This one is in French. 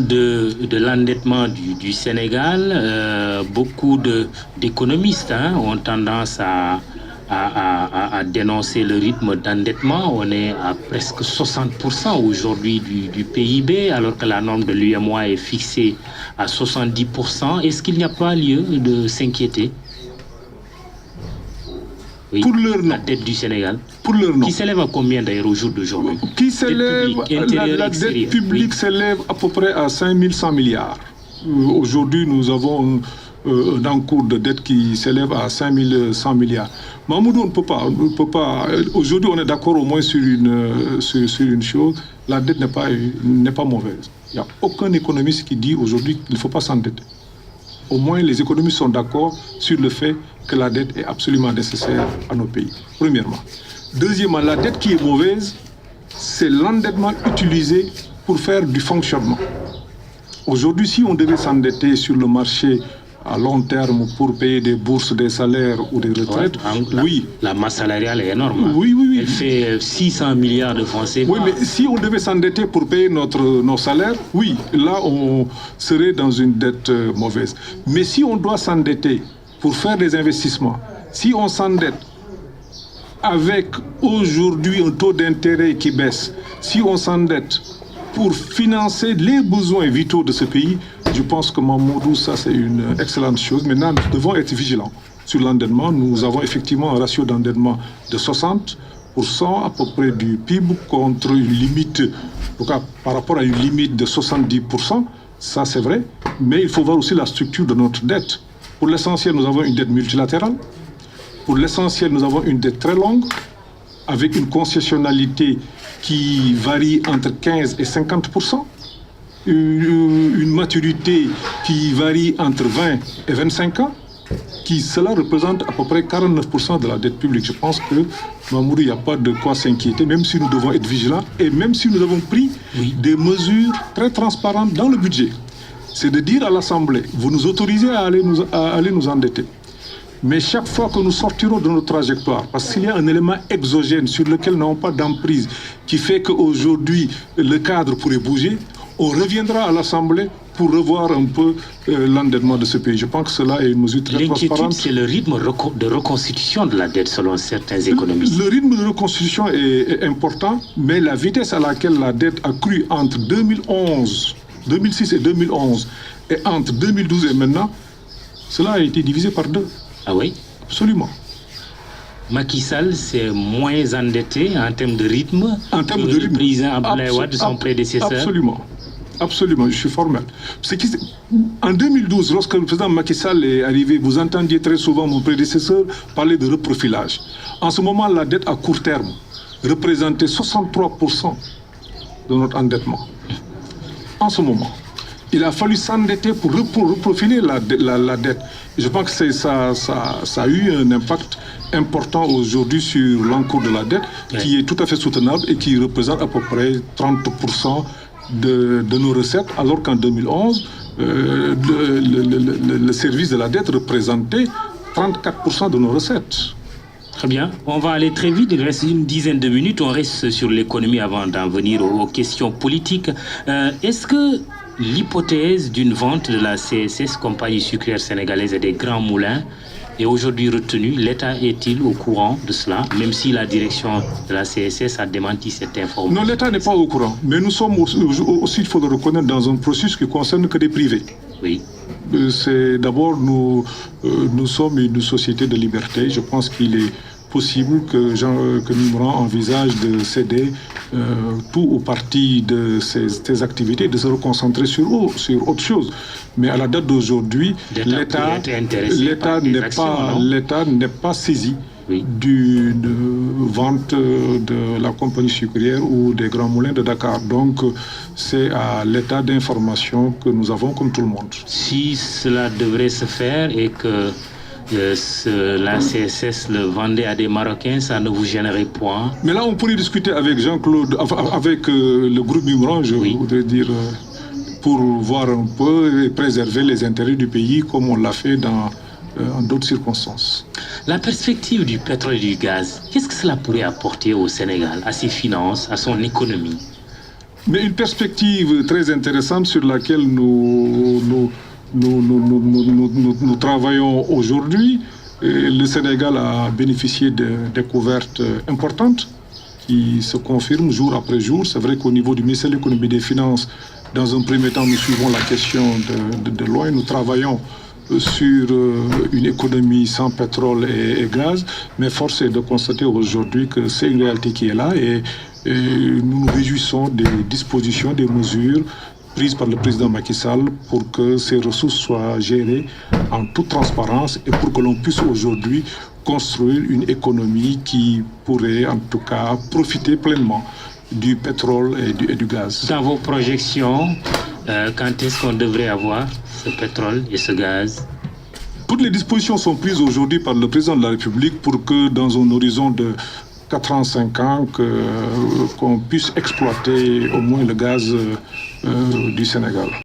de l'endettement du Sénégal, beaucoup d'économistes ont tendance à dénoncer le rythme d'endettement. On est à presque 60% aujourd'hui du PIB, alors que la norme de l'UEMOA est fixée à 70%. Est-ce qu'il n'y a pas lieu de s'inquiéter? Oui, pour leur la dette du Sénégal. Pour leur nom. Qui s'élève à combien d'ailleurs au jour d'aujourd'hui? Qui s'élève, la dette publique s'élève à peu près à 5100 milliards. Aujourd'hui, nous avons un encours de dette qui s'élève à 5100 milliards. Mamoudou, on ne peut pas. Aujourd'hui, on est d'accord au moins sur une chose. La dette n'est pas mauvaise. Il n'y a aucun économiste qui dit aujourd'hui qu'il ne faut pas s'endetter. Au moins, les économistes sont d'accord sur le fait que la dette est absolument nécessaire à nos pays, premièrement. Deuxièmement, la dette qui est mauvaise, c'est l'endettement utilisé pour faire du fonctionnement. Aujourd'hui, si on devait s'endetter sur le marché à long terme pour payer des bourses, des salaires ou des retraites, oui. La masse salariale est énorme. Oui. Elle fait 600 milliards de francs CFA. Oui, mais si on devait s'endetter pour payer nos salaires, oui, là, on serait dans une dette mauvaise. Mais si on doit s'endetter pour faire des investissements, si on s'endette avec aujourd'hui un taux d'intérêt qui baisse, si on s'endette pour financer les besoins vitaux de ce pays, je pense que Mamoudou, ça c'est une excellente chose. Maintenant, nous devons être vigilants sur l'endettement. Nous avons effectivement un ratio d'endettement de 60% à peu près du PIB contre une limite, en tout cas par rapport à une limite de 70%, ça c'est vrai, mais il faut voir aussi la structure de notre dette. Pour l'essentiel, nous avons une dette multilatérale. Pour l'essentiel, nous avons une dette très longue, avec une concessionnalité qui varie entre 15 et 50%, une maturité qui varie entre 20 et 25 ans, cela représente à peu près 49% de la dette publique. Je pense que, Mamoudou, il n'y a pas de quoi s'inquiéter, même si nous devons être vigilants et même si nous avons pris des mesures très transparentes dans le budget. C'est de dire à l'Assemblée, vous nous autorisez à aller nous endetter. Mais chaque fois que nous sortirons de notre trajectoire, parce qu'il y a un élément exogène sur lequel nous n'avons pas d'emprise, qui fait qu'aujourd'hui le cadre pourrait bouger, on reviendra à l'Assemblée pour revoir un peu l'endettement de ce pays. Je pense que cela est une mesure très transparente. L'inquiétude, c'est le rythme de reconstitution de la dette selon certains économistes. Le rythme de reconstitution est important, mais la vitesse à laquelle la dette a cru entre 2006 et 2011 et entre 2012 et maintenant, cela a été divisé par 2. Ah oui? Absolument. Macky Sall, c'est moins endetté en termes de rythme que le président Abdoulaye Wade, son prédécesseur? Absolument, je suis formel. En 2012, lorsque le président Macky Sall est arrivé, vous entendiez très souvent mon prédécesseur parler de reprofilage. En ce moment, la dette à court terme représentait 63% de notre endettement. En ce moment, il a fallu s'endetter pour reprofiler la dette. Je pense que ça a eu un impact important aujourd'hui sur l'encours de la dette, qui est tout à fait soutenable et qui représente à peu près 30% de nos recettes, alors qu'en 2011, le service de la dette représentait 34% de nos recettes. Très bien. On va aller très vite. Il reste une dizaine de minutes. On reste sur l'économie avant d'en venir aux questions politiques. Est-ce que l'hypothèse d'une vente de la CSS, compagnie sucrière sénégalaise, et des grands moulins est aujourd'hui retenue? L'État est-il au courant de cela, même si la direction de la CSS a démenti cette information? Non, l'État n'est pas au courant. Mais nous sommes aussi, il faut le reconnaître, dans un processus qui ne concerne que des privés. Oui. C'est d'abord, nous sommes une société de liberté. Je pense qu'il est possible que Mimran envisage de céder tout au parti de ses activités, de se reconcentrer sur autre chose. Mais à la date d'aujourd'hui, l'État n'est pas saisi d'une vente de la compagnie sucrière ou des grands moulins de Dakar. Donc, c'est à l'état d'information que nous avons comme tout le monde. Si cela devrait se faire et que la CSS le vendait à des Marocains, ça ne vous gênerait point? Mais là, on pourrait discuter avec Jean-Claude, avec le groupe Mimran, je voudrais dire, pour voir un peu et préserver les intérêts du pays comme on l'a fait en d'autres circonstances. La perspective du pétrole et du gaz, qu'est-ce que cela pourrait apporter au Sénégal, à ses finances, à son économie? Mais une perspective très intéressante sur laquelle nous travaillons aujourd'hui. Le Sénégal a bénéficié de découvertes importantes qui se confirment jour après jour. C'est vrai qu'au niveau du ministère de l'économie et des finances, dans un premier temps, nous suivons la question de loin. Nous travaillons sur une économie sans pétrole et gaz, mais force est de constater aujourd'hui que c'est une réalité qui est là et nous nous réjouissons des dispositions, des mesures prises par le président Macky Sall pour que ces ressources soient gérées en toute transparence et pour que l'on puisse aujourd'hui construire une économie qui pourrait en tout cas profiter pleinement du pétrole et du gaz. Dans vos projections, quand est-ce qu'on devrait avoir ce pétrole et ce gaz? Toutes les dispositions sont prises aujourd'hui par le président de la République pour que dans un horizon de 4 ans, 5 ans, qu'on puisse exploiter au moins le gaz du Sénégal.